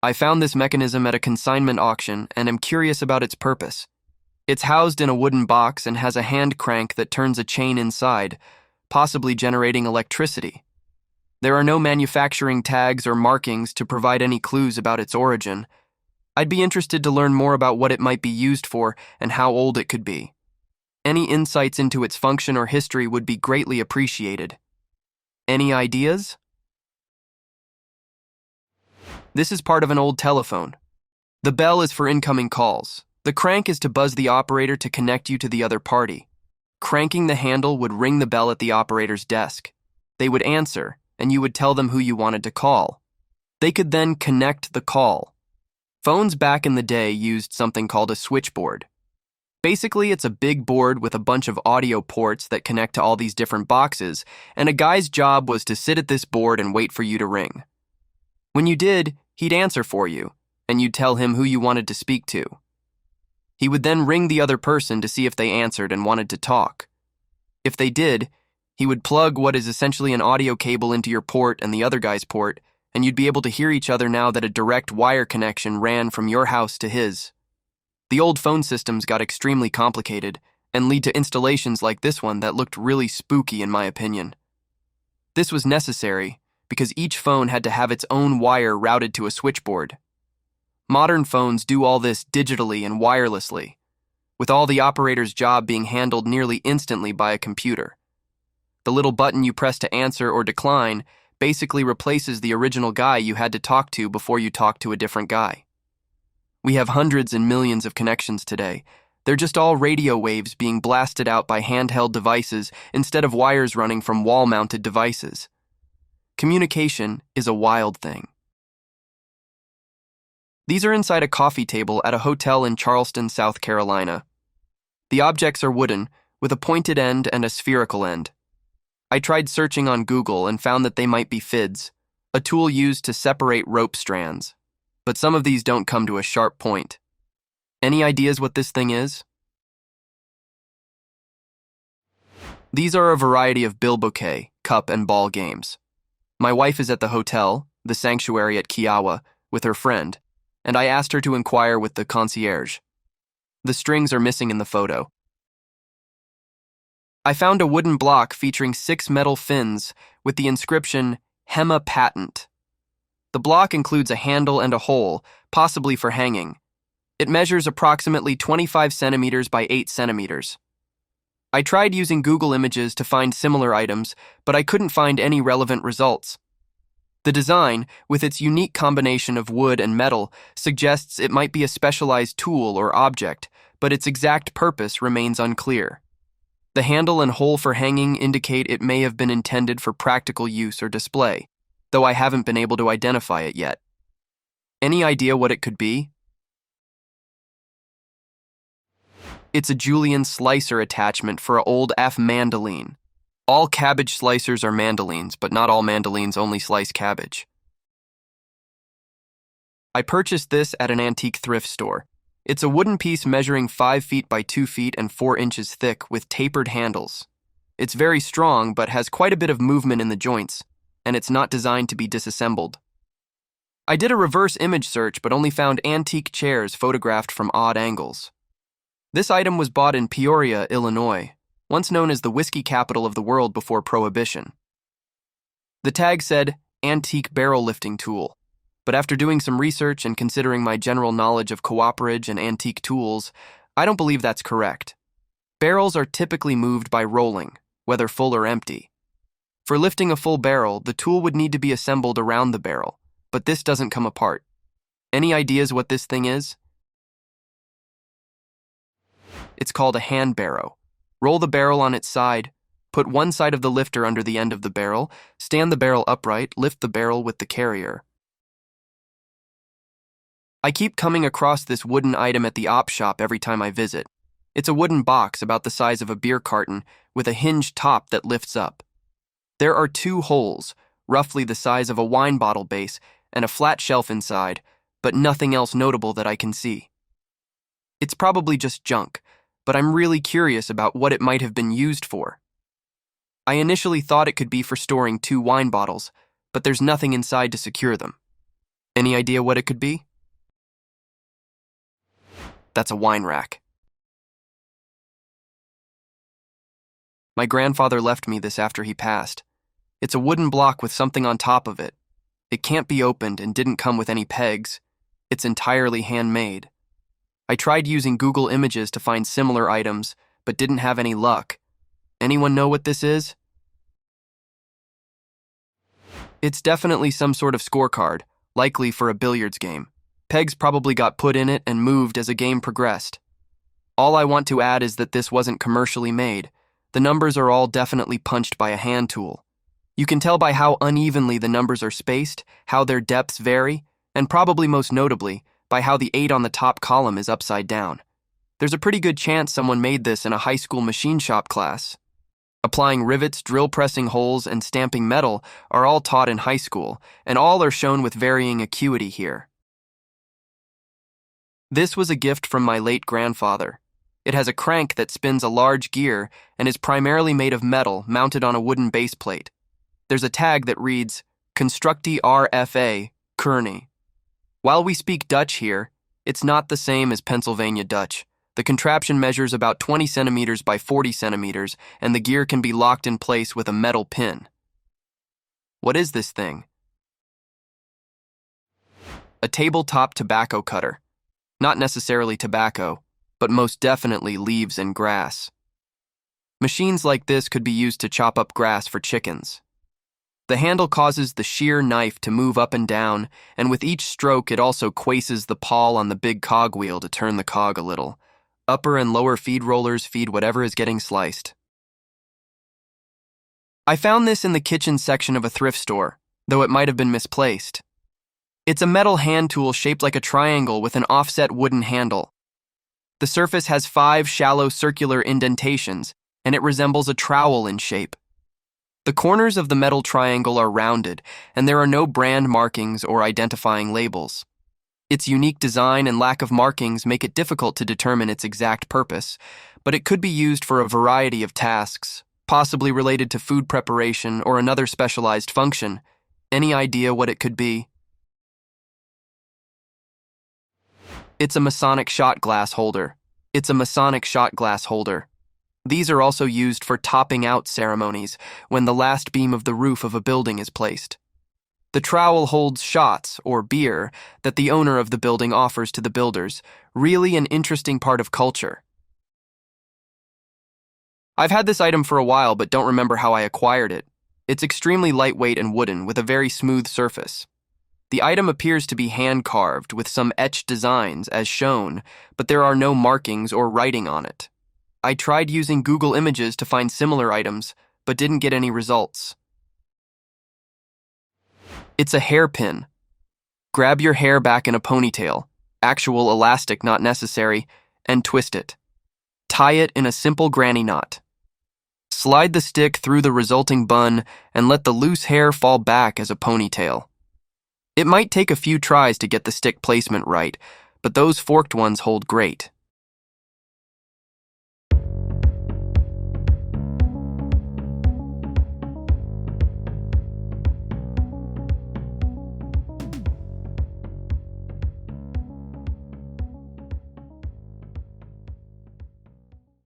I found this mechanism at a consignment auction and am curious about its purpose. It's housed in a wooden box and has a hand crank that turns a chain inside, possibly generating electricity. There are no manufacturing tags or markings to provide any clues about its origin. I'd be interested to learn more about what it might be used for and how old it could be. Any insights into its function or history would be greatly appreciated. Any ideas? This is part of an old telephone. The bell is for incoming calls. The crank is to buzz the operator to connect you to the other party. Cranking the handle would ring the bell at the operator's desk. They would answer, and you would tell them who you wanted to call. They could then connect the call. Phones back in the day used something called a switchboard. Basically, it's a big board with a bunch of audio ports that connect to all these different boxes, and a guy's job was to sit at this board and wait for you to ring. When you did, he'd answer for you, and you'd tell him who you wanted to speak to. He would then ring the other person to see if they answered and wanted to talk. If they did, he would plug what is essentially an audio cable into your port and the other guy's port, and you'd be able to hear each other now that a direct wire connection ran from your house to his. The old phone systems got extremely complicated and lead to installations like this one that looked really spooky in my opinion. This was necessary because each phone had to have its own wire routed to a switchboard. Modern phones do all this digitally and wirelessly, with all the operator's job being handled nearly instantly by a computer. The little button you press to answer or decline basically replaces the original guy you had to talk to before you talked to a different guy. We have hundreds and millions of connections today. They're just all radio waves being blasted out by handheld devices instead of wires running from wall-mounted devices. Communication is a wild thing. These are inside a coffee table at a hotel in Charleston, South Carolina. The objects are wooden, with a pointed end and a spherical end. I tried searching on Google and found that they might be fids, a tool used to separate rope strands. But some of these don't come to a sharp point. Any ideas what this thing is? These are a variety of bilboquet, cup, and ball games. My wife is at the hotel, the Sanctuary at Kiowa, with her friend, and I asked her to inquire with the concierge. The strings are missing in the photo. I found a wooden block featuring 6 metal fins with the inscription, Hemma Patent. The block includes a handle and a hole, possibly for hanging. It measures approximately 25 centimeters by 8 centimeters. I tried using Google Images to find similar items, but I couldn't find any relevant results. The design, with its unique combination of wood and metal, suggests it might be a specialized tool or object, but its exact purpose remains unclear. The handle and hole for hanging indicate it may have been intended for practical use or display, though I haven't been able to identify it yet. Any idea what it could be? It's a julienne slicer attachment for an old F mandoline. All cabbage slicers are mandolines, but not all mandolines only slice cabbage. I purchased this at an antique thrift store. It's a wooden piece measuring 5 feet by 2 feet and 4 inches thick with tapered handles. It's very strong, but has quite a bit of movement in the joints, and it's not designed to be disassembled. I did a reverse image search, but only found antique chairs photographed from odd angles. This item was bought in Peoria, Illinois, once known as the whiskey capital of the world before Prohibition. The tag said, antique barrel lifting tool, but after doing some research and considering my general knowledge of cooperage and antique tools, I don't believe that's correct. Barrels are typically moved by rolling, whether full or empty. For lifting a full barrel, the tool would need to be assembled around the barrel, but this doesn't come apart. Any ideas what this thing is? It's called a hand barrow. Roll the barrel on its side, put one side of the lifter under the end of the barrel, stand the barrel upright, lift the barrel with the carrier. I keep coming across this wooden item at the op shop every time I visit. It's a wooden box about the size of a beer carton with a hinged top that lifts up. There are 2 holes, roughly the size of a wine bottle base, and a flat shelf inside, but nothing else notable that I can see. It's probably just junk, but I'm really curious about what it might have been used for. I initially thought it could be for storing 2 wine bottles, but there's nothing inside to secure them. Any idea what it could be? That's a wine rack. My grandfather left me this after he passed. It's a wooden block with something on top of it. It can't be opened and didn't come with any pegs. It's entirely handmade. I tried using Google Images to find similar items, but didn't have any luck. Anyone know what this is? It's definitely some sort of scorecard, likely for a billiards game. Pegs probably got put in it and moved as a game progressed. All I want to add is that this wasn't commercially made. The numbers are all definitely punched by a hand tool. You can tell by how unevenly the numbers are spaced, how their depths vary, and probably most notably, by how the 8 on the top column is upside down. There's a pretty good chance someone made this in a high school machine shop class. Applying rivets, drill pressing holes, and stamping metal are all taught in high school, and all are shown with varying acuity here. This was a gift from my late grandfather. It has a crank that spins a large gear and is primarily made of metal mounted on a wooden base plate. There's a tag that reads, Constructie RFA, Kearney. While we speak Dutch here, it's not the same as Pennsylvania Dutch. The contraption measures about 20 centimeters by 40 centimeters, and the gear can be locked in place with a metal pin. What is this thing? A tabletop tobacco cutter. Not necessarily tobacco, but most definitely leaves and grass. Machines like this could be used to chop up grass for chickens. The handle causes the shear knife to move up and down, and with each stroke it also quiesces the pawl on the big cogwheel to turn the cog a little. Upper and lower feed rollers feed whatever is getting sliced. I found this in the kitchen section of a thrift store, though it might have been misplaced. It's a metal hand tool shaped like a triangle with an offset wooden handle. The surface has 5 shallow circular indentations, and it resembles a trowel in shape. The corners of the metal triangle are rounded, and there are no brand markings or identifying labels. Its unique design and lack of markings make it difficult to determine its exact purpose, but it could be used for a variety of tasks, possibly related to food preparation or another specialized function. Any idea what it could be? It's a Masonic shot glass holder. It's a Masonic shot glass holder. These are also used for topping out ceremonies when the last beam of the roof of a building is placed. The trowel holds shots, or beer, that the owner of the building offers to the builders, really an interesting part of culture. I've had this item for a while but don't remember how I acquired it. It's extremely lightweight and wooden with a very smooth surface. The item appears to be hand-carved with some etched designs as shown, but there are no markings or writing on it. I tried using Google Images to find similar items, but didn't get any results. It's a hairpin. Grab your hair back in a ponytail, actual elastic not necessary, and twist it. Tie it in a simple granny knot. Slide the stick through the resulting bun and let the loose hair fall back as a ponytail. It might take a few tries to get the stick placement right, but those forked ones hold great.